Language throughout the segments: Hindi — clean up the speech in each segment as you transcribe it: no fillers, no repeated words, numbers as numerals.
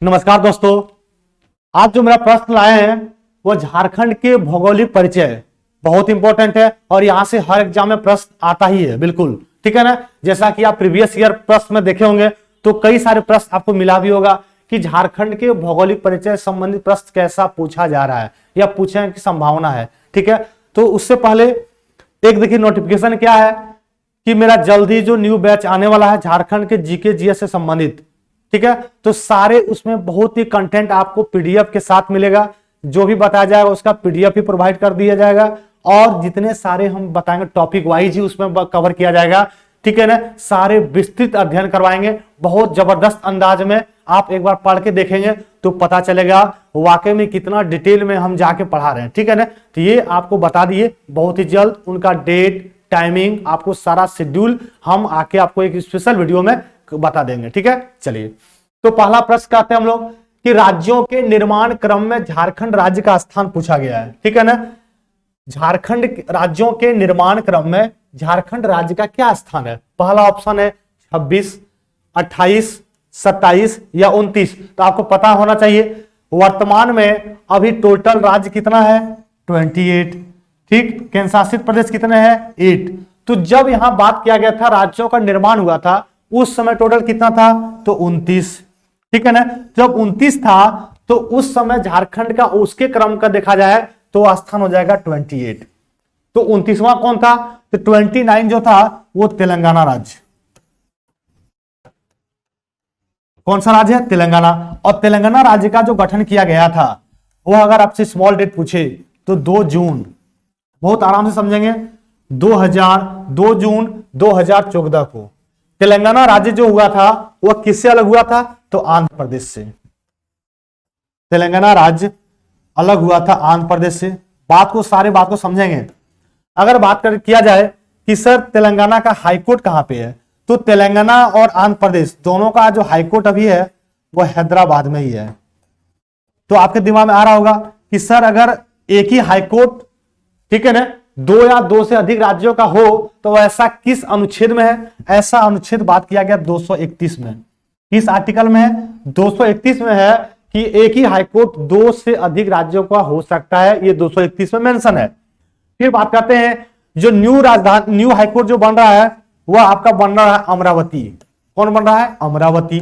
नमस्कार दोस्तों, आज जो मेरा प्रश्न लाए हैं वो झारखंड के भौगोलिक परिचय बहुत इंपॉर्टेंट है और यहां से हर एग्जाम में प्रश्न आता ही है। बिल्कुल ठीक है ना। जैसा कि आप प्रीवियस ईयर प्रश्न में देखे होंगे तो कई सारे प्रश्न आपको मिला भी होगा कि झारखंड के भौगोलिक परिचय संबंधित प्रश्न कैसा पूछा जा रहा है या पूछने की संभावना है। ठीक है, तो उससे पहले एक देखिए नोटिफिकेशन क्या है कि मेरा जल्दी जो न्यू बैच आने वाला है झारखंड के जीके जीएस से संबंधित। ठीक है, तो सारे उसमें बहुत ही कंटेंट आपको पीडीएफ के साथ मिलेगा। जो भी बताया जाएगा उसका पीडीएफ ही प्रोवाइड कर दिया जाएगा और जितने सारे हम बताएंगे टॉपिक वाइज ही उसमें कवर किया जाएगा। ठीक है ना, सारे विस्तृत अध्ययन करवाएंगे बहुत जबरदस्त अंदाज में। आप एक बार पढ़ के देखेंगे तो पता चलेगा वाकई में कितना डिटेल में हम जाके पढ़ा रहे हैं। ठीक है ना, तो ये आपको बता दिए बहुत ही जल्द उनका डेट टाइमिंग आपको सारा शेड्यूल हम आके आपको एक स्पेशल वीडियो में बता देंगे। ठीक है, चलिए तो पहला प्रश्न कहते हैं हम लोग कि राज्यों के निर्माण क्रम में झारखंड राज्य का स्थान पूछा गया है। ठीक है ना, झारखंड राज्यों के निर्माण क्रम में झारखंड राज्य का क्या स्थान है। पहला ऑप्शन है 26, 28, 27 या 29। तो आपको पता होना चाहिए वर्तमान में अभी टोटल राज्य कितना है 28। ठीक, केंद्र शासित प्रदेश कितने हैं 8। तो जब यहां बात किया गया था राज्यों का निर्माण हुआ था उस समय टोटल कितना था तो 29। ठीक है ना, जब 29 था तो उस समय झारखंड का उसके क्रम का देखा जाए तो स्थान हो जाएगा 28। तो 29वां कौन था तो 29 जो था वो तेलंगाना राज्य। कौन सा राज्य है तेलंगाना। और तेलंगाना राज्य का जो गठन किया गया था वो अगर आपसे स्मॉल डेट पूछे तो 2 जून, बहुत आराम से समझेंगे, 2 जून 2014 को तेलंगाना राज्य जो हुआ था वह किससे अलग हुआ था तो आंध्र प्रदेश से। तेलंगाना राज्य अलग हुआ था आंध्र प्रदेश से। बात को समझेंगे। अगर बात किया जाए कि सर तेलंगाना का हाईकोर्ट कहां पे है तो तेलंगाना और आंध्र प्रदेश दोनों का जो हाईकोर्ट अभी है वह हैदराबाद में ही है। तो आपके दिमाग में आ रहा होगा कि सर अगर एक ही हाईकोर्ट, ठीक है ना, 2 या 2 से अधिक राज्यों का हो तो ऐसा किस अनुच्छेद में है। ऐसा अनुच्छेद बात किया गया 231 में। किस आर्टिकल में है 231 में है कि एक ही हाईकोर्ट 2 से अधिक राज्यों का हो सकता है। ये 231 में मेंशन है। फिर बात करते हैं जो न्यू हाईकोर्ट जो बन रहा है वह आपका बन रहा है अमरावती। कौन बन रहा है अमरावती।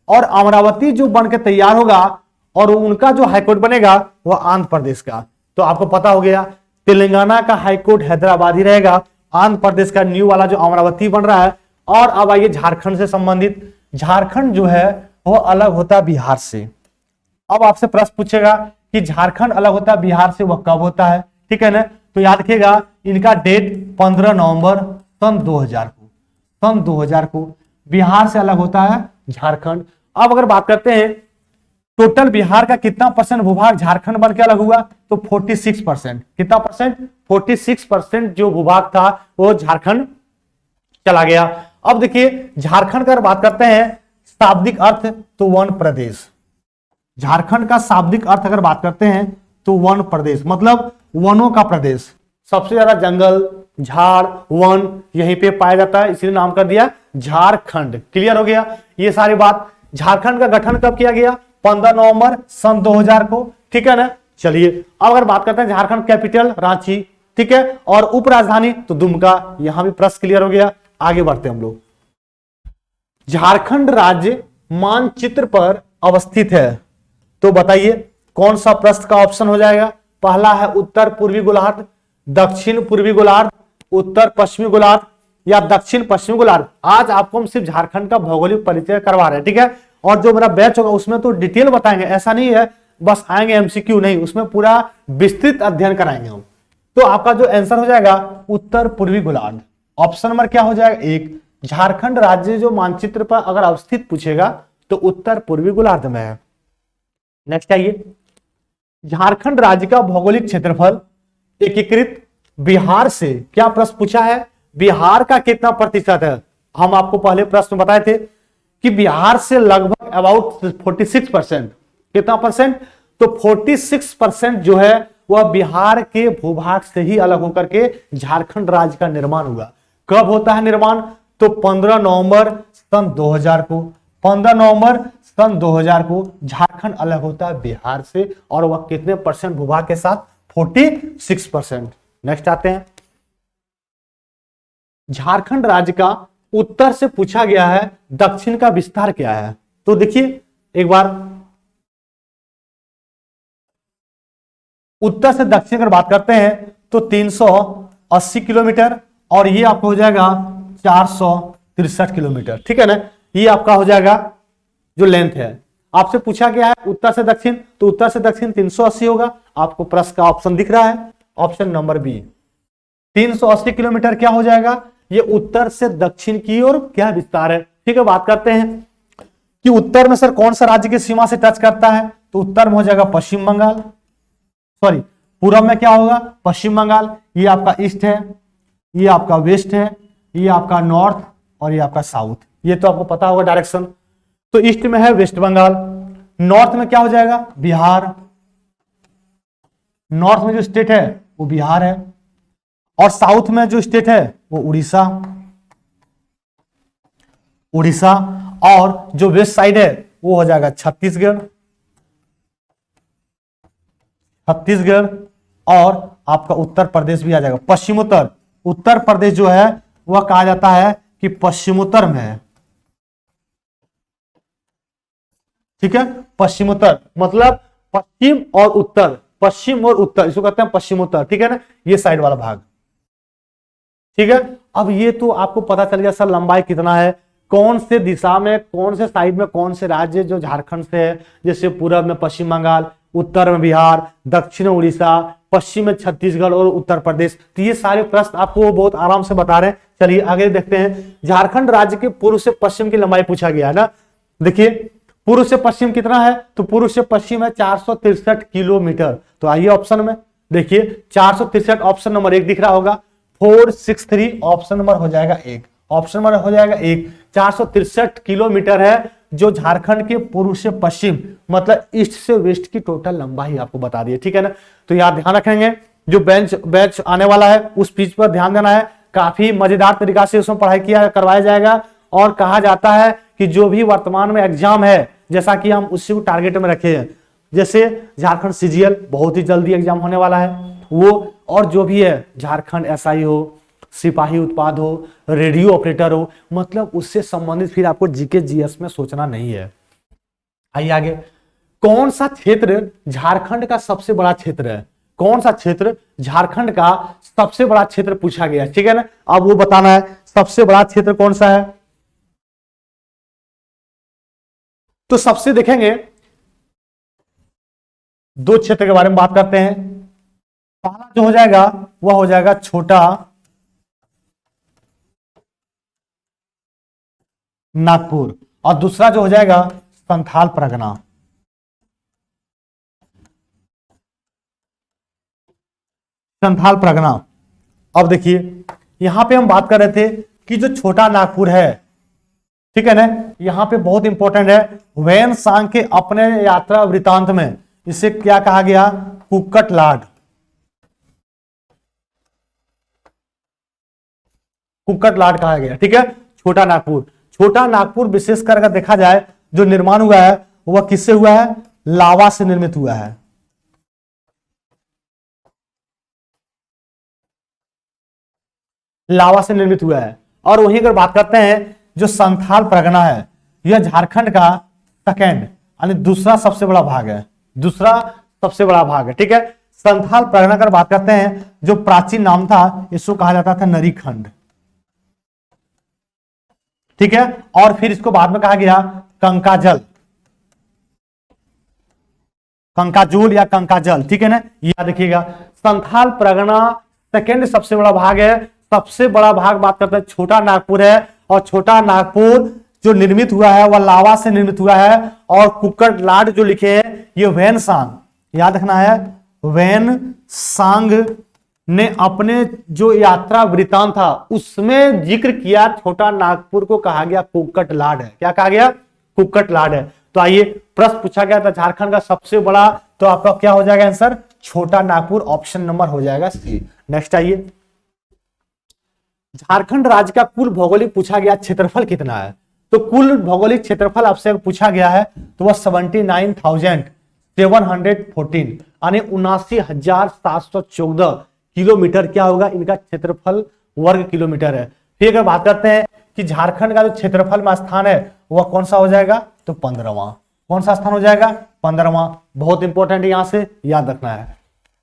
और अमरावती जो बन के तैयार होगा और उनका जो हाईकोर्ट बनेगा वह आंध्र प्रदेश का। तो आपको पता हो गया तेलंगाना का हाईकोर्ट हैदराबाद ही रहेगा, आंध्र प्रदेश का न्यू वाला जो अमरावती बन रहा है। और अब आइए झारखंड से संबंधित। झारखंड जो है वो अलग होता है बिहार से। अब आपसे प्रश्न पूछेगा कि झारखंड अलग होता है बिहार से, वह कब होता है। ठीक है ना, तो याद रखिएगा इनका डेट 15 नवंबर सन 2000 को बिहार से अलग होता है झारखंड। अब अगर बात करते हैं टोटल बिहार का कितना परसेंट भूभाग झारखंड बन के अलग हुआ तो 46%। कितना परसेंट 46% जो भूभाग था वो झारखंड चला गया। अब देखिए झारखंड का बात करते हैं शाब्दिक अर्थ तो वन प्रदेश। झारखंड का शाब्दिक अर्थ अगर बात करते हैं तो वन प्रदेश मतलब वनों का प्रदेश। सबसे ज्यादा जंगल झाड़ वन यहीं पे पाया जाता है, इसलिए नाम कर दिया झारखंड। क्लियर हो गया ये सारी बात। झारखंड का गठन कब किया गया 15 नवंबर सन 2000 को। ठीक है ना, चलिए अब अगर बात करते हैं झारखंड कैपिटल रांची। ठीक है, और उप राजधानी तो दुमका। यहां भी प्रश्न क्लियर हो गया। आगे बढ़ते हैं हम लोग। झारखंड राज्य मानचित्र पर अवस्थित है तो बताइए कौन सा प्रश्न का ऑप्शन हो जाएगा। पहला है उत्तर पूर्वी गोलार्ध, दक्षिण पूर्वी गोलार्ध, उत्तर पश्चिमी गोलार्ध या दक्षिण पश्चिमी गोलार्ध। आज आपको हम सिर्फ झारखंड का भौगोलिक परिचय करवा रहे हैं। ठीक है, और जो मेरा बैच होगा उसमें तो डिटेल बताएंगे। ऐसा नहीं है बस आएंगे एमसीक्यू, नहीं, उसमें पूरा विस्तृत अध्ययन कराएंगे हम। तो आपका जो आंसर हो जाएगा उत्तर पूर्वी गोलार्ध। ऑप्शन नंबर क्या हो जाएगा 1। झारखंड राज्य जो मानचित्र पर अगर अवस्थित पूछेगा तो उत्तर पूर्वी गोलार्ध में है। नेक्स्ट आइए, झारखंड राज्य का भौगोलिक क्षेत्रफल एकीकृत बिहार से क्या प्रश्न पूछा है, बिहार का कितना प्रतिशत है। हम आपको पहले प्रश्न बताए थे कि बिहार से लगभग अबाउट 46%। कितना परसेंट तो 46% जो है वह बिहार के भूभाग से ही अलग होकर के झारखंड राज्य का निर्माण हुआ। कब होता है निर्माण तो 15 नवंबर सन 2000 को। 15 नवंबर सन 2000 को झारखंड अलग होता है बिहार से, और वह कितने परसेंट भूभाग के साथ? 46%। नेक्स्ट आते हैं, झारखंड राज्य का उत्तर से पूछा गया है, दक्षिण का विस्तार क्या है? तो देखिए एक बार, उत्तर से दक्षिण अगर बात करते हैं तो 380 किलोमीटर, और ये आपको हो जाएगा 463 किलोमीटर, ठीक है ना। ये आपका हो जाएगा जो लेंथ है। आपसे पूछा गया है उत्तर से दक्षिण, तो उत्तर से दक्षिण 380 होगा। आपको प्रश्न का ऑप्शन दिख रहा है, ऑप्शन नंबर बी, 380 किलोमीटर क्या हो जाएगा? ये उत्तर से दक्षिण की ओर क्या विस्तार है, ठीक है। बात करते हैं कि उत्तर में सर कौन सा राज्य की सीमा से टच करता है, तो उत्तर में हो जाएगा पश्चिम बंगाल, सॉरी पूरब में क्या होगा? पश्चिम बंगाल। ये आपका ईस्ट है, ये आपका वेस्ट है, ये आपका नॉर्थ, और ये आपका साउथ। ये तो आपको पता होगा डायरेक्शन। तो ईस्ट में है वेस्ट बंगाल, नॉर्थ में क्या हो जाएगा? बिहार। नॉर्थ में जो स्टेट है वो बिहार है, और साउथ में जो स्टेट है वो उड़ीसा, उड़ीसा। और जो वेस्ट साइड है वो हो जाएगा छत्तीसगढ़, छत्तीसगढ़। और आपका उत्तर प्रदेश भी आ जाएगा, पश्चिमोत्तर। उत्तर प्रदेश जो है वह कहा जाता है कि पश्चिमोत्तर में है, ठीक है। पश्चिमोत्तर मतलब पश्चिम और उत्तर, पश्चिम और उत्तर, इसको कहते हैं पश्चिमोत्तर, ठीक है ना, ये साइड वाला भाग, ठीक है। अब ये तो आपको पता चल गया सर लंबाई कितना है, कौन से दिशा में, कौन से साइड में कौन से राज्य जो झारखंड से है, जैसे पूरब में पश्चिम बंगाल, उत्तर में बिहार, दक्षिण में उड़ीसा, पश्चिम में छत्तीसगढ़ और उत्तर प्रदेश। तो ये सारे प्रश्न आपको बहुत आराम से बता रहे हैं। चलिए आगे देखते हैं, झारखंड राज्य के पूर्व से पश्चिम की लंबाई पूछा गया है ना। देखिए पूर्व से पश्चिम कितना है, तो पूर्व से पश्चिम है 463 किलोमीटर। तो आइए ऑप्शन में देखिए, 463 ऑप्शन नंबर 1 दिख रहा होगा, 463 ऑप्शन नंबर हो जाएगा 1, ऑप्शन नंबर हो जाएगा 1। 463 किलोमीटर है जो झारखंड के पूर्व से पश्चिम, मतलब ईस्ट से वेस्ट की टोटल लंबाई आपको बता दी है, ठीक है ना। तो यार ध्यान रखेंगे, जो बैच आने वाला है उस चीज पर ध्यान देना है। काफी मजेदार तरीका से उसमें पढ़ाई करवाया जाएगा, और कहा जाता है कि जो भी वर्तमान में एग्जाम है, जैसा कि हम उसी को टारगेट में रखे हैं, जैसे झारखंड सीजीएल बहुत ही जल्दी एग्जाम होने वाला है वो, और जो भी है झारखंड एसआई हो, सिपाही उत्पाद हो, रेडियो ऑपरेटर हो, मतलब उससे संबंधित फिर आपको जीके जीएस में सोचना नहीं है। आइए आगे, कौन सा क्षेत्र झारखंड का सबसे बड़ा क्षेत्र है? कौन सा क्षेत्र झारखंड का सबसे बड़ा क्षेत्र पूछा गया, ठीक है ना। अब वो बताना है सबसे बड़ा क्षेत्र कौन सा है। तो सबसे देखेंगे, दो क्षेत्र के बारे में बात करते हैं। पहला जो हो जाएगा वह हो जाएगा छोटा नागपुर, और दूसरा जो हो जाएगा संथाल परगना। संथाल परगना। अब देखिए यहां पे हम बात कर रहे थे कि जो छोटा नागपुर है, ठीक है ना, यहां पे बहुत इंपॉर्टेंट है। वेन सांग के अपने यात्रा वृतांत में इसे क्या कहा गया? कुक्कट लाड, कुक्कट लाड कहा गया, ठीक है। छोटा नागपुर, छोटा नागपुर विशेषकर अगर देखा जाए जो निर्माण हुआ है वह किससे हुआ है? लावा से निर्मित हुआ है। लावा से निर्मित हुआ है। और वहीं अगर बात करते हैं जो संथाल परगना है, यह झारखंड का सेकेंड यानी दूसरा सबसे बड़ा भाग है, दूसरा सबसे बड़ा भाग है, ठीक है। संथाल परगना अगर बात करते हैं, जो प्राचीन नाम था इसको कहा जाता था नरीखंड, ठीक है। और फिर इसको बाद में कहा गया कंकाजल, कंकाजूल या कंकाजल, ठीक है ना, याद रखिएगा। संथाल परगना सेकेंड सबसे बड़ा भाग है। सबसे बड़ा भाग बात करते हैं छोटा नागपुर है, और छोटा नागपुर जो निर्मित हुआ है वह लावा से निर्मित हुआ है। और कुक्कट लाड जो लिखे हैं ये वेन सांग, याद रखना है, वेन सांग ने अपने जो यात्रा वृतांत था उसमें जिक्र किया छोटा नागपुर को कहा गया कुक्कट लाड है। क्या कहा गया? कुक्कट लाड है। तो आइए प्रश्न पूछा गया था झारखंड का सबसे बड़ा, तो आपका क्या हो जाएगा आंसर? छोटा नागपुर, ऑप्शन नंबर हो जाएगा सी। नेक्स्ट आइए, झारखंड राज्य का कुल भौगोलिक पूछा गया क्षेत्रफल कितना है? तो कुल भौगोलिक क्षेत्रफल आपसे अगर पूछा गया है तो वह 79,714 यानी 79,714 किलोमीटर क्या होगा, इनका क्षेत्रफल वर्ग किलोमीटर है। फिर अगर बात करते हैं कि झारखंड का जो क्षेत्रफल में स्थान है वह कौन सा हो जाएगा, तो 15वां। कौन सा स्थान हो जाएगा, 15वां। बहुत इंपॉर्टेंट है, यहां से याद रखना है।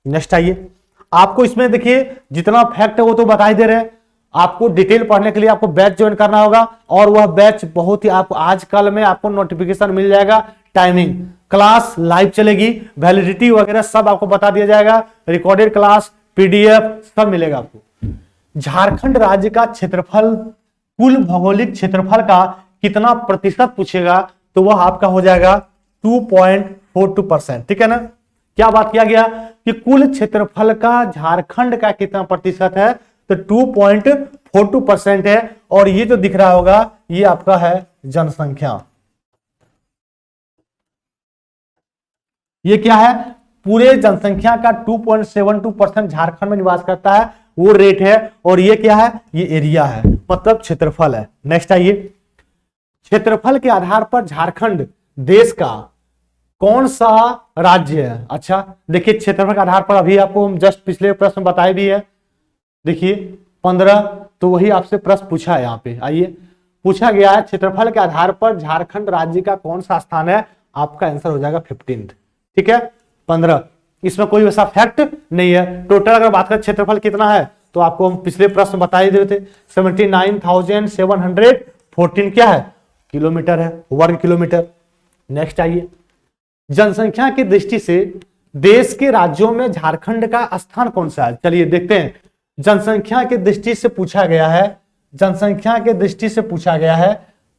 नेक्स्ट आइए, आपको इसमें देखिए जितना फैक्ट है वो तो बताई दे रहे हैं, आपको डिटेल पढ़ने के लिए आपको बैच ज्वाइन करना होगा, और वह बैच बहुत ही आपको आजकल में आपको नोटिफिकेशन मिल जाएगा, टाइमिंग, क्लास लाइव चलेगी, वैलिडिटी वगैरह सब आपको बता दिया जाएगा, रिकॉर्डेड क्लास, पीडीएफ सब मिलेगा आपको। झारखंड राज्य का क्षेत्रफल, कुल भौगोलिक क्षेत्रफल का कितना प्रतिशत पूछेगा तो वह आपका हो जाएगा 2.42%। ठीक है ना। क्या बात किया गया कि कुल क्षेत्रफल का झारखंड का कितना प्रतिशत है, तो 2.42% है। और ये जो दिख रहा होगा ये आपका है जनसंख्या। ये क्या है, पूरे जनसंख्या का 2.72% झारखंड में निवास करता है, वो रेट है। और ये क्या है, ये एरिया है, मतलब क्षेत्रफल है। नेक्स्ट आइए, क्षेत्रफल के आधार पर झारखंड देश का कौन सा राज्य है। अच्छा देखिए, क्षेत्रफल के आधार पर अभी आपको हम जस्ट पिछले प्रश्न बताए भी है, देखिए 15, तो वही आपसे प्रश्न पूछा है। यहाँ पे आइए, पूछा गया है क्षेत्रफल के आधार पर झारखंड राज्य का कौन सा स्थान है, आपका आंसर हो जाएगा 15। ठीक है, 15। इसमें कोई वैसा फैक्ट नहीं है। टोटल अगर बात करें क्षेत्रफल कितना है तो आपको हम पिछले प्रश्न बता ही देते थे, 79,714 क्या है, किलोमीटर है, वर्ग किलोमीटर। नेक्स्ट आइए, जनसंख्या की दृष्टि से देश के राज्यों में झारखंड का स्थान कौन सा है। चलिए देखते हैं, जनसंख्या की दृष्टि से पूछा गया है, जनसंख्या के दृष्टि से पूछा गया है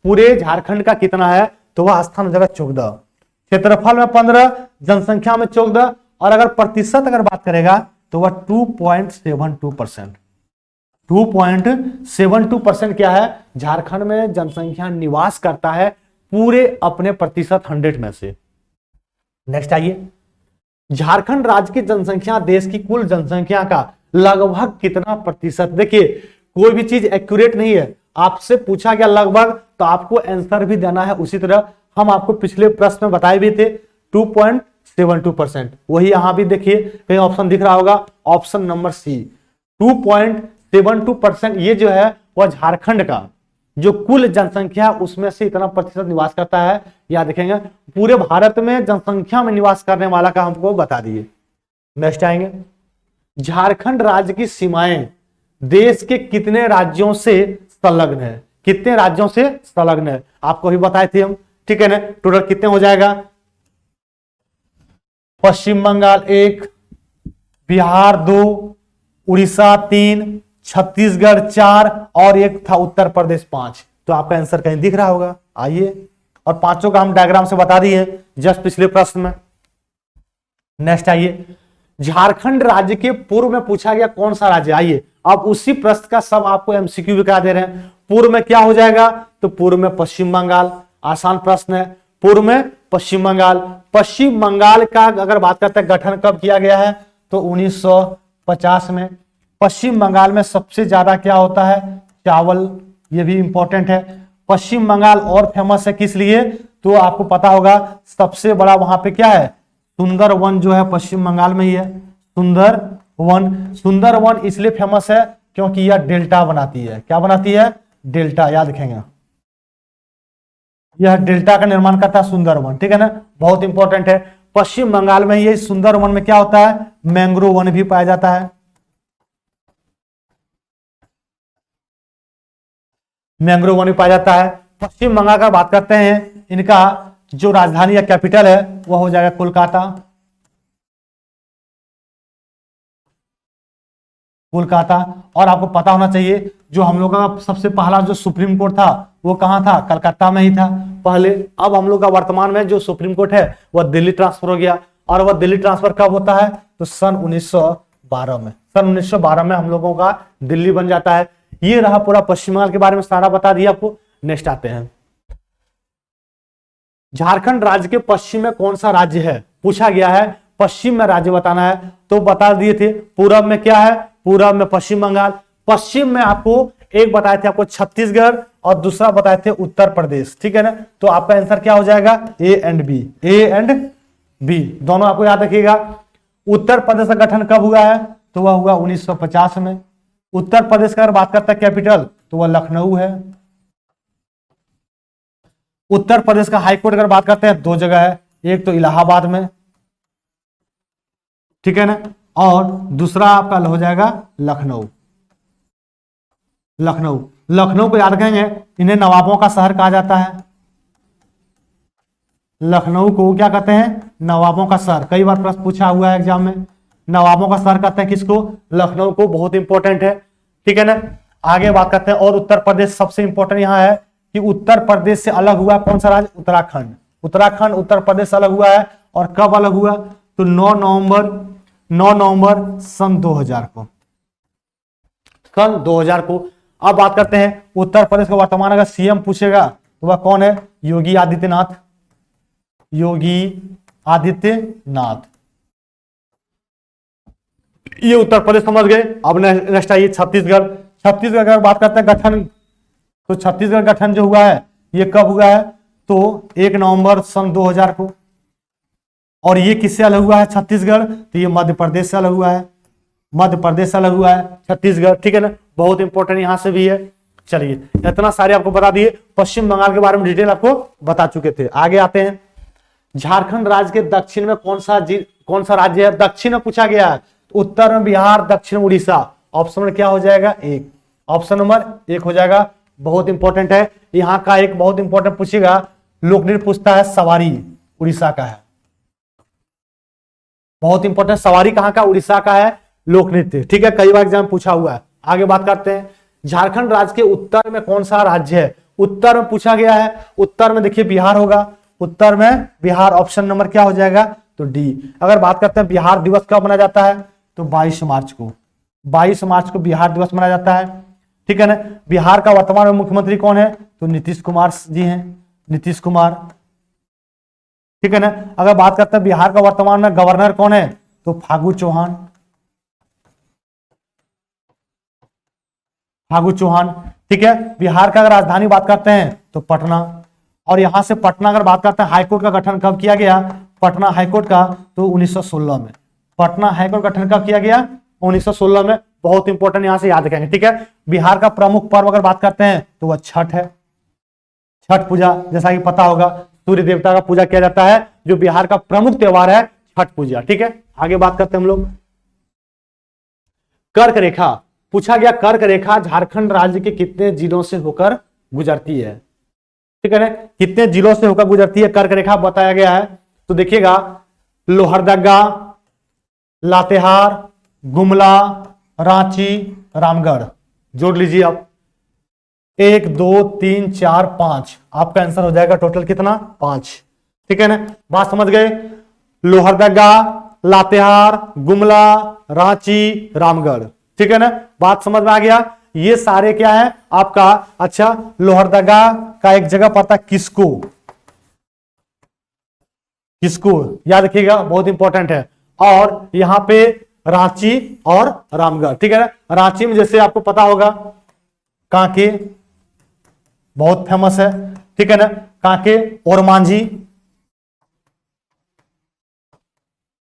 पूरे झारखंड का कितना है, तो वह स्थान हो जाएगा 14। क्षेत्रफल में 15, जनसंख्या में 14, और अगर प्रतिशत अगर बात करेगा तो वह 2.72%। 2.72% क्या है, झारखंड में जनसंख्या निवास करता है पूरे अपने प्रतिशत 100 में से। नेक्स्ट आइए, झारखंड राज्य की जनसंख्या देश की कुल जनसंख्या का लगभग कितना प्रतिशत। देखिए कोई भी चीज एक्यूरेट नहीं है, आपसे पूछा गया लगभग तो आपको आंसर भी देना है उसी तरह। हम आपको पिछले प्रश्न में बताए भी थे 2.72%, वही यहां भी देखिए कहीं ऑप्शन दिख रहा होगा, ऑप्शन नंबर सी 2.72%। ये जो है वह झारखंड का जो कुल जनसंख्या उसमें से इतना प्रतिशत निवास करता है। या देखेंगे पूरे भारत में जनसंख्या में निवास करने वाला का हमको बता दिए। नेक्स्ट आएंगे, झारखंड राज्य की सीमाएं देश के कितने राज्यों से संलग्न है, कितने राज्यों से संलग्न है, आपको भी बताए थे हम। ठीक है ना, टोटल कितने हो जाएगा, पश्चिम बंगाल 1, बिहार 2, उड़ीसा 3, छत्तीसगढ़ 4 और एक था उत्तर प्रदेश 5। तो आपका आंसर कहीं दिख रहा होगा। आइए, और पांचों का हम डायग्राम से बता दिए जस्ट पिछले प्रश्न में। नेक्स्ट आइए, झारखंड राज्य के पूर्व में पूछा गया कौन सा राज्य। आइए अब उसी प्रश्न का सब आपको एमसीक्यू भी करा दे रहे हैं। पूर्व में क्या हो जाएगा, तो पूर्व में पश्चिम बंगाल, आसान प्रश्न है। पूर्व में पश्चिम बंगाल। पश्चिम बंगाल का अगर बात करते हैं गठन कब किया गया है, तो 1950 में। पश्चिम बंगाल में सबसे ज्यादा क्या होता है, चावल, ये भी इंपॉर्टेंट है। पश्चिम बंगाल और फेमस है किस लिए, तो आपको पता होगा सबसे बड़ा वहां पे क्या है, सुंदर वन जो है पश्चिम बंगाल में ही है। सुंदर वन, सुंदर वन इसलिए फेमस है क्योंकि यह डेल्टा बनाती है। क्या बनाती है, डेल्टा, याद रखेंगे, यह डेल्टा का निर्माण करता है सुंदर वन। ठीक है ना, बहुत इंपॉर्टेंट है। पश्चिम बंगाल में ये सुंदर वन में क्या होता है, मैंग्रोव वन भी पाया जाता है। मैंग्रोव वन भी पाया जाता है। पश्चिम बंगाल का बात करते हैं, इनका जो राजधानी या कैपिटल है वह हो जाएगा कोलकाता। कोलकाता। और आपको पता होना चाहिए जो हम लोग का सबसे पहला जो सुप्रीम कोर्ट था वो कहां था, कलकत्ता में ही था पहले। अब हम लोग का वर्तमान में जो सुप्रीम कोर्ट है वह दिल्ली ट्रांसफर हो गया। और वह दिल्ली ट्रांसफर कब होता है, तो सन 1912 में। सन 1912 में हम लोगों का दिल्ली बन जाता है। ये रहा पूरा पश्चिम बंगाल के बारे में सारा बता दिया आपको। नेक्स्ट आते हैं, झारखंड राज्य के पश्चिम में कौन सा राज्य है, पूछा गया है पश्चिम में राज्य बताना है, तो बता दिए थे। पूरब में क्या है, पूरब में पश्चिम बंगाल। पश्चिम में आपको एक बताए थे आपको छत्तीसगढ़ और दूसरा बताए थे उत्तर प्रदेश, ठीक है ना। तो आपका आंसर क्या हो जाएगा, A and B, A and B दोनों आपको याद रखिएगा। उत्तर प्रदेश का गठन कब हुआ है, तो वह हुआ 1950 में। उत्तर प्रदेश का अगर बात करता है कैपिटल, तो वह लखनऊ है। उत्तर प्रदेश का हाईकोर्ट अगर बात करते हैं, दो जगह है, एक तो इलाहाबाद में, ठीक है ना, और दूसरा आपका हो जाएगा लखनऊ। लखनऊ, लखनऊ को याद रखेंगे, इन्हें नवाबों का शहर कहा जाता है। लखनऊ को क्या कहते हैं, नवाबों का शहर। कई बार प्रश्न पूछा हुआ है एग्जाम में, नवाबों का शहर कहते हैं किसको, लखनऊ को। बहुत इंपॉर्टेंट है, ठीक है ना। आगे बात करते हैं, और उत्तर प्रदेश सबसे इंपॉर्टेंट यहां है कि उत्तर प्रदेश से अलग हुआ कौन सा राज्य, उत्तराखंड। उत्तराखंड उत्तर प्रदेश से अलग हुआ है, और कब अलग हुआ, तो 9 नवंबर सन 2000 को, सन 2000 को। अब बात करते हैं उत्तर प्रदेश का वर्तमान अगर सीएम पूछेगा तो वह कौन है, योगी आदित्यनाथ, योगी आदित्यनाथ। ये उत्तर प्रदेश समझ गए। अब नेक्स्ट आइए छत्तीसगढ़। छत्तीसगढ़ अगर बात करते हैं गठन, तो छत्तीसगढ़ गठन जो हुआ है ये कब हुआ है, तो 1 नवंबर सन 2000 को। और ये किससे अलग हुआ है छत्तीसगढ़, तो ये मध्य प्रदेश से अलग हुआ है, मध्य प्रदेश से अलग हुआ है छत्तीसगढ़, ठीक है ना। बहुत इंपॉर्टेंट यहां से भी है। चलिए इतना सारे आपको बता दिए, पश्चिम बंगाल के बारे में डिटेल आपको बता चुके थे। आगे आते हैं, झारखंड राज्य के दक्षिण में कौन सा राज्य है, दक्षिण में पूछा गया है। उत्तर में बिहार, दक्षिण में उड़ीसा। ऑप्शन में क्या हो जाएगा, एक। ऑप्शन नंबर 1 हो जाएगा। बहुत इंपॉर्टेंट है। यहां का एक बहुत इंपॉर्टेंट पूछेगा, लोक नृत्य पूछता है, सवारी उड़ीसा का है। बहुत इंपॉर्टेंट, सवारी कहां का, उड़ीसा का है लोक नृत्य, ठीक है। कई बार एग्जाम पूछा हुआ है। आगे बात करते हैं, झारखंड राज्य के उत्तर में कौन सा राज्य है, उत्तर में पूछा गया है। उत्तर में देखिए बिहार होगा, उत्तर में बिहार। ऑप्शन नंबर क्या हो जाएगा, तो डी। अगर बात करते हैं बिहार दिवस कब मनाया जाता है, तो 22 मार्च को, 22 मार्च को बिहार दिवस मनाया जाता है, ठीक है ना। बिहार का वर्तमान में मुख्यमंत्री कौन है, तो नीतीश कुमार जी हैं, नीतीश कुमार, ठीक है ना। अगर बात करते हैं बिहार का वर्तमान में गवर्नर कौन है, तो फागू चौहान, फागू चौहान, ठीक है। बिहार का अगर राजधानी बात करते हैं तो पटना। और यहां से पटना अगर बात करते हैं, हाईकोर्ट का गठन कब किया गया, पटना हाईकोर्ट का, तो 1916 में। पटना हाईकोर्ट गठन कब किया गया, 1916 में। बहुत इंपॉर्टेंट यहां से याद रखेंगे, ठीक है। बिहार का प्रमुख पर्व अगर बात करते हैं तो वह छठ है, छठ पूजा। जैसा कि पता होगा सूर्य देवता का पूजा किया जाता है, जो बिहार का प्रमुख त्योहार है छठ पूजा, ठीक है। आगे बात करते हैं हम लोग, कर्क रेखा पूछा गया। कर्क रेखा झारखंड राज्य के कितने जिलों से होकर गुजरती है, ठीक है ना। कितने जिलों से होकर गुजरती है कर्क रेखा बताया गया है। तो देखिएगा, लोहरदगा, लातेहार, गुमला, रांची, रामगढ़, जोड़ लीजिए आप। 1 2 3 4 5 आपका आंसर हो जाएगा टोटल कितना, 5, ठीक है ना। बात समझ गए, लोहरदगा, लातेहार, गुमला, रांची, रामगढ़, ठीक है ना। बात समझ में आ गया। ये सारे क्या है आपका, अच्छा लोहरदगा का एक जगह पड़ता है किसको, किसको याद रखिएगा, बहुत इंपॉर्टेंट है। और यहां पे रांची और रामगढ़, ठीक है ना। रांची में जैसे आपको पता होगा कांके बहुत फेमस है, ठीक है ना। कांके और मांझी,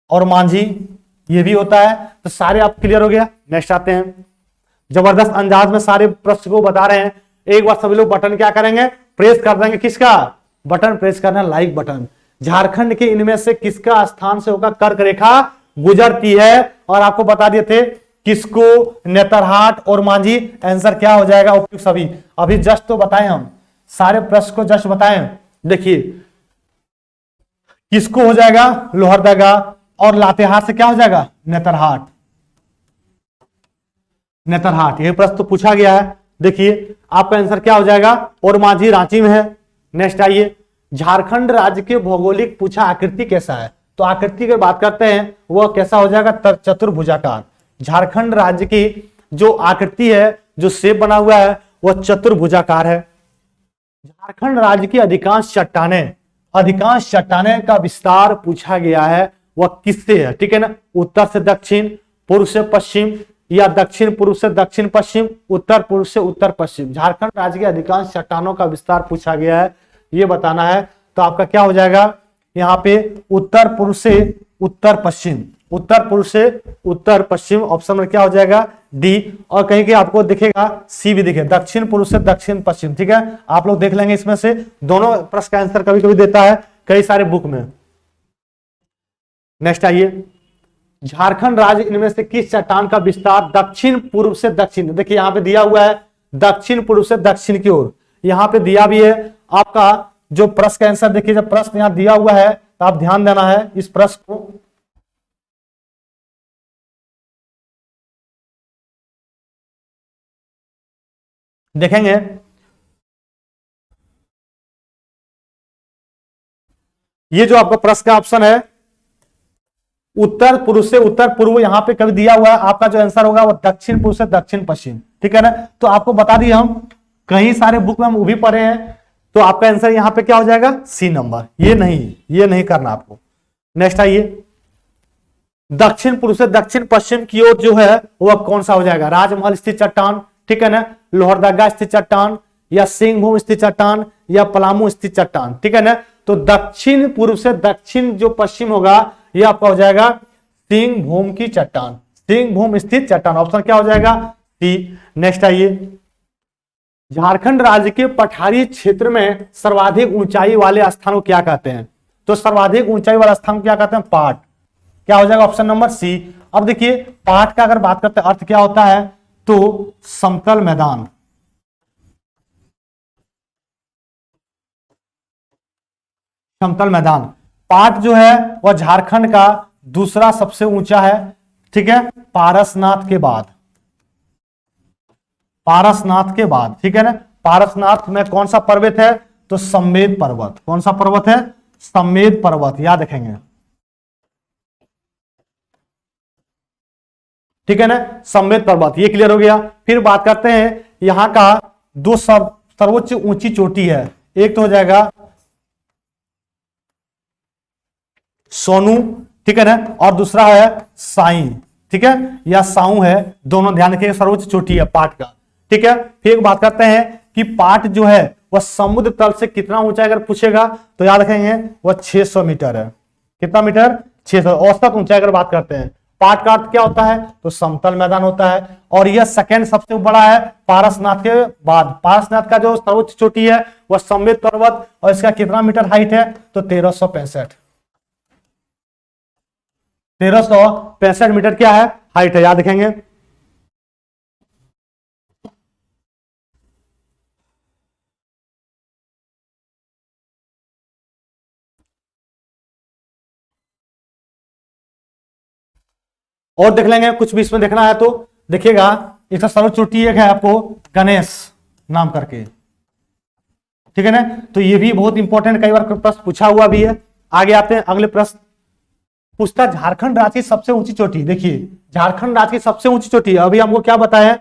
और मांझी ये भी होता है। तो सारे आप क्लियर हो गया। नेक्स्ट आते हैं, जबरदस्त अंदाज में सारे प्रश्न को बता रहे हैं। एक बार सभी लोग बटन क्या करेंगे, प्रेस कर देंगे। किसका बटन प्रेस करना, लाइक बटन। झारखंड के इनमें से किसका स्थान से होकर कर्क रेखा गुजरती है, और आपको बता दिए थे किसको, नेतरहाट और मांझी। आंसर क्या हो जाएगा उपयुक्त सभी। अभी जस्ट तो बताएं, हम सारे प्रश्न को जस्ट बताएं। देखिए किसको हो जाएगा, लोहरदगा, और लातेहार से क्या हो जाएगा, नेतरहाट, नेतरहाट। यह प्रश्न तो पूछा गया है। देखिए आपका आंसर क्या हो जाएगा, और मांझी रांची में है। नेक्स्ट आइए, झारखंड राज्य के भौगोलिक पूछा आकृति कैसा है, तो आकृति की बात करते हैं वह कैसा हो जाएगा, चतुर्भुजाकार। झारखंड राज्य की जो आकृति है, जो शेप बना हुआ है, वह चतुर्भुजाकार है। झारखंड राज्य की अधिकांश चट्टानें का विस्तार पूछा गया है, वह किससे है, ठीक है ना। उत्तर से दक्षिण, पूर्व से पश्चिम, या दक्षिण पूर्व से दक्षिण पश्चिम, उत्तर पूर्व से उत्तर पश्चिम। झारखंड राज्य के अधिकांश चट्टानों का विस्तार पूछा गया है, ये बताना है। तो आपका क्या हो जाएगा यहाँ पे उत्तर पूर्व से उत्तर पश्चिम, उत्तर पूर्व से उत्तर पश्चिम, ऑप्शन में क्या हो जाएगा डी। और कहीं के आपको दिखेगा सी भी दिखे, दक्षिण पूर्व से दक्षिण पश्चिम। ठीक है, आप लोग देख लेंगे इसमें से दोनों प्रश्न का आंसर कभी कभी देता है कई सारे बुक में। नेक्स्ट आइए, झारखंड राज्य इनमें से किस चट्टान का विस्तार दक्षिण पूर्व से दक्षिण, देखिए यहाँ पे दिया हुआ है दक्षिण पूर्व से दक्षिण की ओर, यहाँ पे दिया भी है आपका जो प्रश्न का आंसर। देखिए जब प्रश्न यहाँ दिया हुआ है तो आप ध्यान देना है इस प्रश्न को। देखेंगे ये जो आपका प्रश्न का ऑप्शन है उत्तर पूर्व से उत्तर पूर्व, यहां पे कभी दिया हुआ है, आपका जो आंसर होगा वो दक्षिण पूर्व से दक्षिण पश्चिम। ठीक है ना, तो आपको बता दिए हम कई सारे बुक में हम वो भी पढ़े हैं, तो आपका आंसर यहां पे क्या हो जाएगा सी नंबर। ये नहीं करना आपको। नेक्स्ट आइए, दक्षिण पूर्व से दक्षिण पश्चिम की ओर जो है वह कौन सा हो जाएगा, राजमहल स्थित चट्टान, ठीक है ना, लोहरदगा स्थित चट्टान, या सिंहभूम स्थित चट्टान, या पलामू स्थित चट्टान। ठीक है ना, तो दक्षिण पूर्व से दक्षिण जो पश्चिम होगा यह आपका हो जाएगा सिंहभूम की चट्टान, सिंहभूम स्थित चट्टान, ऑप्शन क्या हो जाएगा सी। नेक्स्ट आइए, झारखंड राज्य के पठारी क्षेत्र में सर्वाधिक ऊंचाई वाले स्थान को क्या कहते हैं, तो सर्वाधिक ऊंचाई वाला स्थान क्या कहते हैं पाट, क्या हो जाएगा ऑप्शन नंबर सी। अब देखिए पाट का अगर बात करते हैं अर्थ क्या होता है, तो समतल मैदान, समतल मैदान। पाट जो है वह झारखंड का दूसरा सबसे ऊंचा है, ठीक है, पारसनाथ के बाद, पारसनाथ के बाद। ठीक है ना, पारसनाथ में कौन सा पर्वत है, तो सम्मेद पर्वत, कौन सा पर्वत है, सम्मेद पर्वत, याद रखेंगे। ठीक है ना, सम्मेद पर्वत, ये क्लियर हो गया। फिर बात करते हैं यहां का दो सर्वोच्च ऊंची चोटी है, एक तो हो जाएगा सोनू, ठीक है ना, और दूसरा है साई, ठीक है, या साऊ है, दोनों ध्यान रखिएगा, सर्वोच्च चोटी है पाट का। ठीक है, फिर बात करते हैं कि पाट जो है वह समुद्र तल से कितना ऊंचा अगर पूछेगा तो याद रखेंगे वह 600 मीटर है। कितना मीटर, 600। औसत ऊंचाई अगर बात करते हैं, पाट का अर्थ क्या होता है, तो समतल मैदान होता है। और यह सेकंड सबसे बड़ा है पारसनाथ के बाद। पारसनाथ का जो सर्वोच्च चोटी है वह सम्मेद पर्वत, और इसका कितना मीटर हाइट है, तो 1365 मीटर क्या है हाइट है, याद रखेंगे। और देख लेंगे कुछ भी इसमें देखना है तो देखिएगा, इसका सर्वोच्च चोटी एक है आपको गणेश नाम करके, ठीक है ना, तो ये भी बहुत इंपॉर्टेंट, कई बार प्रश्न पूछा हुआ भी है। आगे आते हैं, अगले प्रश्न पूछता झारखंड राज्य की सबसे ऊंची चोटी। देखिए झारखंड राज्य की सबसे ऊंची चोटी, अभी हमको क्या बताया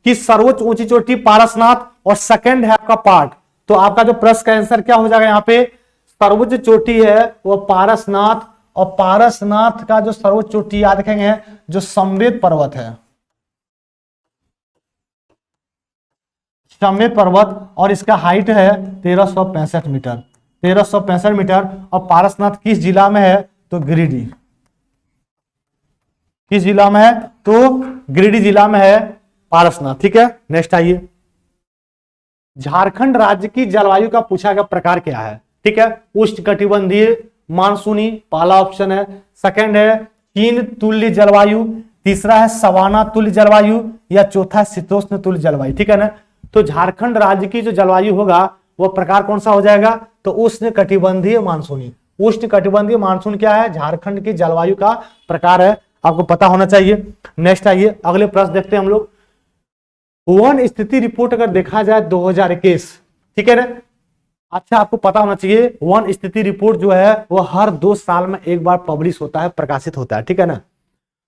कि सर्वोच्च ऊंची चोटी पारसनाथ और सेकंड है आपका पाट। तो आपका जो प्रश्न का आंसर क्या हो जाएगा, यहाँ पे सर्वोच्च चोटी है वो पारसनाथ, और पारसनाथ का जो सर्वोच्च चोटी याद रखेंगे जो सम्मेद पर्वत है, सम्मेद पर्वत, और इसका हाइट है 1365 मीटर, 1365 मीटर। और पारसनाथ किस जिला में है, तो गिरिडीह, किस जिला में है, तो गिरिडीह जिला में है पारसनाथ। ठीक है, नेक्स्ट आइए, झारखंड राज्य की जलवायु का पूछा गया प्रकार क्या है। ठीक है, उष्णकटिबंधीय मानसूनी पहला ऑप्शन है, सेकंड है चीन तुल्य जलवायु, तीसरा है सवाना तुल्य जलवायु, या चौथा है शीतोष्ण तुल्य जलवायु। ठीक है ना, तो झारखंड राज्य की जो जलवायु होगा वह प्रकार कौन सा हो जाएगा, तो उष्णकटिबंधीय मानसूनी। उष्णकटिबंधीय मानसून क्या है, झारखंड की जलवायु का प्रकार है, आपको पता होना चाहिए। नेक्स्ट आइए, अगले प्रश्न देखते हैं हम लोग। वन स्थिति रिपोर्ट अगर देखा जाए 2021, ठीक है ना, अच्छा आपको पता होना चाहिए वन स्थिति रिपोर्ट जो है वो हर 2 साल में एक बार पब्लिश होता है, प्रकाशित होता है। ठीक है ना,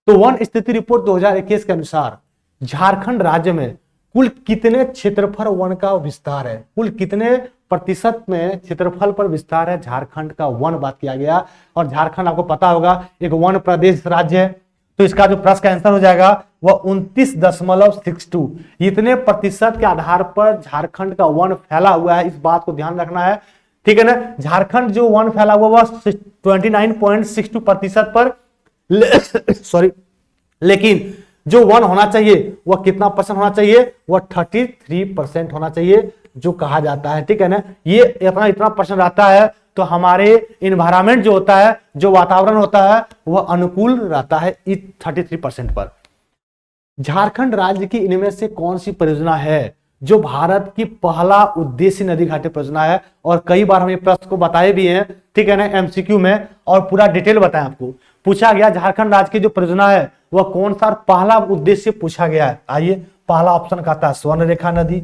तो वन स्थिति रिपोर्ट 2021 के अनुसार झारखंड राज्य में कुल कितने क्षेत्रफल वन का विस्तार है, कुल कितने प्रतिशत में क्षेत्रफल पर विस्तार है झारखंड का वन बात किया गया। और झारखंड आपको पता होगा एक वन प्रदेश राज्य है, तो इसका जो प्रश्न का आंसर हो जाएगा वह 29.62। इतने प्रतिशत के आधार पर झारखंड का वन फैला हुआ है, इस बात को ध्यान रखना है, ठीक है ना। झारखंड जो वन फैला हुआ वह 29.62% पर सॉरी, लेकिन जो वन होना चाहिए वह कितना परसेंट होना चाहिए, वह 33% होना चाहिए जो कहा जाता है, ठीक है ना। ये इतना परसेंट रहता है तो हमारे इन्वायरमेंट जो होता है, जो वातावरण होता है वह अनुकूल रहता है इस 33% पर। झारखंड राज्य की इनमें से कौन सी परियोजना है जो भारत की पहला उद्देश्य नदी घाटी परियोजना है, और कई बार हम ये प्रश्न को बताए भी हैं, ठीक है ना, एमसीक्यू में, और पूरा डिटेल बताएं आपको। पूछा गया झारखंड राज्य की जो परियोजना है वह कौन सा पहला उद्देश्य पूछा गया है। आइए, पहला ऑप्शन कहता है स्वर्ण रेखा नदी,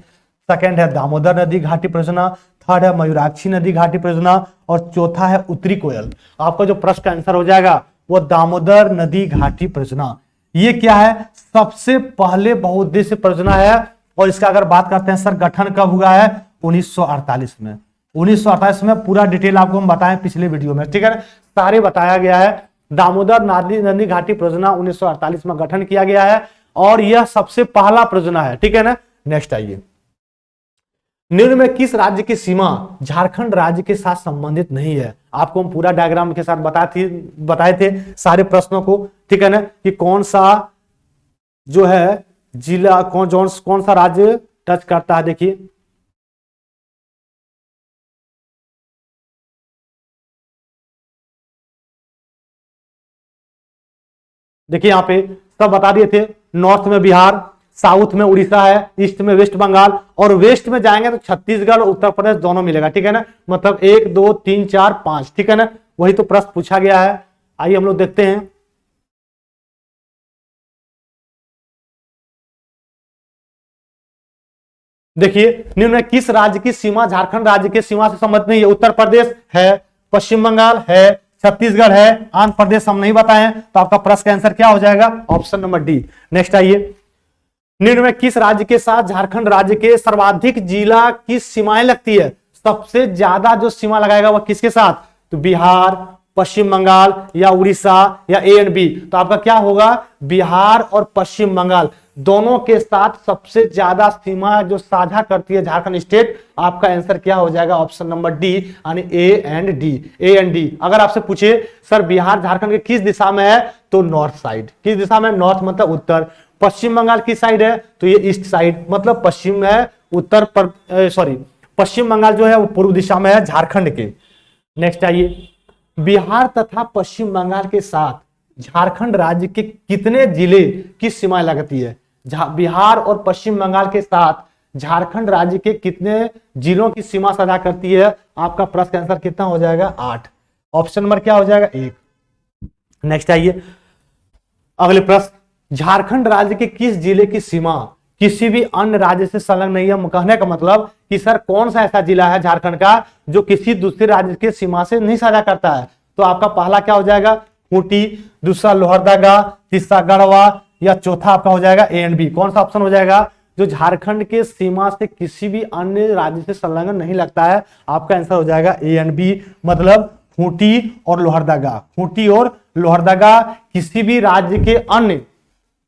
सेकंड है दामोदर नदी घाटी परियोजना, थर्ड है मयूराक्षी नदी घाटी परियोजना, और चौथा है उत्तरी कोयल। आपका जो प्रश्न का आंसर हो जाएगा वो दामोदर नदी घाटी परियोजना। ये क्या है, सबसे पहले बहुउद्देश्य परियोजना है। और इसका अगर बात करते हैं सर गठन कब हुआ है, 1948 में। 1948 में पूरा डिटेल आपको हम बताएं पिछले वीडियो में, ठीक है ना, सारे बताया गया है। दामोदर नदी घाटी परियोजना 1948 में गठन किया गया है और यह सबसे पहला परियोजना है, ठीक है ना। नेक्स्ट आइए, निम्न में किस राज्य की सीमा झारखंड राज्य के साथ संबंधित नहीं है। आपको हम पूरा डायग्राम के साथ बताए थे सारे प्रश्नों को, ठीक है ना, कि कौन सा जो है जिला कौन सा राज्य टच करता है। देखिए यहाँ पे सब बता दिए थे। नॉर्थ में बिहार, साउथ में उड़ीसा है, ईस्ट में वेस्ट बंगाल, और वेस्ट में जाएंगे तो छत्तीसगढ़ और उत्तर प्रदेश दोनों मिलेगा, ठीक है ना। मतलब 1 2 3 4 5, ठीक है ना, वही तो प्रश्न पूछा गया है। आइए हम लोग देखते हैं। देखिए, निम्न में किस राज्य की सीमा झारखंड राज्य के सीमा से संबंधित नहीं है। उत्तर प्रदेश है, पश्चिम बंगाल है, छत्तीसगढ़ है, आंध्र प्रदेश हम नहीं बताए, तो आपका प्रश्न का आंसर क्या हो जाएगा, ऑप्शन नंबर डी। नेक्स्ट आइए, निम्न में किस राज्य के साथ झारखंड राज्य के सर्वाधिक जिला की सीमाएं लगती है। सबसे ज्यादा जो सीमा लगाएगा वह किसके साथ, तो बिहार, पश्चिम बंगाल या उड़ीसा या ए एंड बी। तो आपका क्या होगा, बिहार और पश्चिम बंगाल दोनों के साथ सबसे ज्यादा सीमा जो साझा करती है झारखंड स्टेट। आपका आंसर क्या हो जाएगा, ऑप्शन नंबर डी, यानी ए एंड डी। अगर आपसे पूछे सर बिहार झारखंड के किस दिशा में है, तो नॉर्थ साइड। किस दिशा में, नॉर्थ मतलब उत्तर। पश्चिम बंगाल की साइड है तो ये ईस्ट साइड, मतलब पश्चिम है, उत्तर पर सॉरी पश्चिम बंगाल जो है वो पूर्व दिशा में है झारखंड के। नेक्स्ट आइए, बिहार तथा पश्चिम बंगाल के साथ झारखंड राज्य के कितने जिले की सीमा लगती है। बिहार और पश्चिम बंगाल के साथ झारखंड राज्य के कितने जिलों की सीमा साझा करती है। आपका प्रश्न आंसर कितना हो जाएगा, 8। ऑप्शन नंबर क्या हो जाएगा, 1। नेक्स्ट आइए, अगले प्रश्न, झारखंड राज्य के किस जिले की सीमा किसी भी अन्य राज्य से संलग्न नहीं है। कहने का मतलब कि सर कौन सा ऐसा जिला है झारखंड का जो किसी दूसरे राज्य के सीमा से नहीं साझा करता है। तो आपका पहला क्या हो जाएगा, खूंटी, दूसरा लोहरदगा, तीसरा गढ़वा, या चौथा आपका हो जाएगा ए एंड बी। कौन सा ऑप्शन हो जाएगा, जो झारखंड के सीमा से किसी भी अन्य राज्य से संलग्न नहीं लगता है। आपका आंसर हो जाएगा ए एंड बी, मतलब खूंटी और लोहरदगा। खूंटी और लोहरदगा किसी भी राज्य के अन्य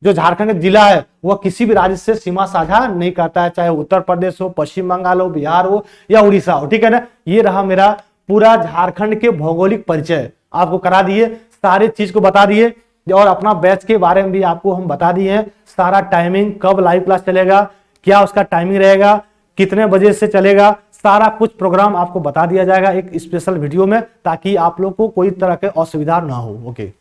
जो झारखंड का जिला है वह किसी भी राज्य से सीमा साझा नहीं करता है, चाहे उत्तर प्रदेश हो, पश्चिम बंगाल हो, बिहार हो या उड़ीसा हो, ठीक है ना। ये रहा मेरा पूरा झारखंड के भौगोलिक परिचय, आपको करा दिए, सारे चीज को बता दिए, और अपना बैच के बारे में भी आपको हम बता दिए हैं। सारा टाइमिंग, कब लाइव क्लास चलेगा, क्या उसका टाइमिंग रहेगा, कितने बजे से चलेगा, सारा कुछ प्रोग्राम आपको बता दिया जाएगा एक स्पेशल वीडियो में, ताकि आप लोग को कोई तरह के असुविधा ना हो। ओके।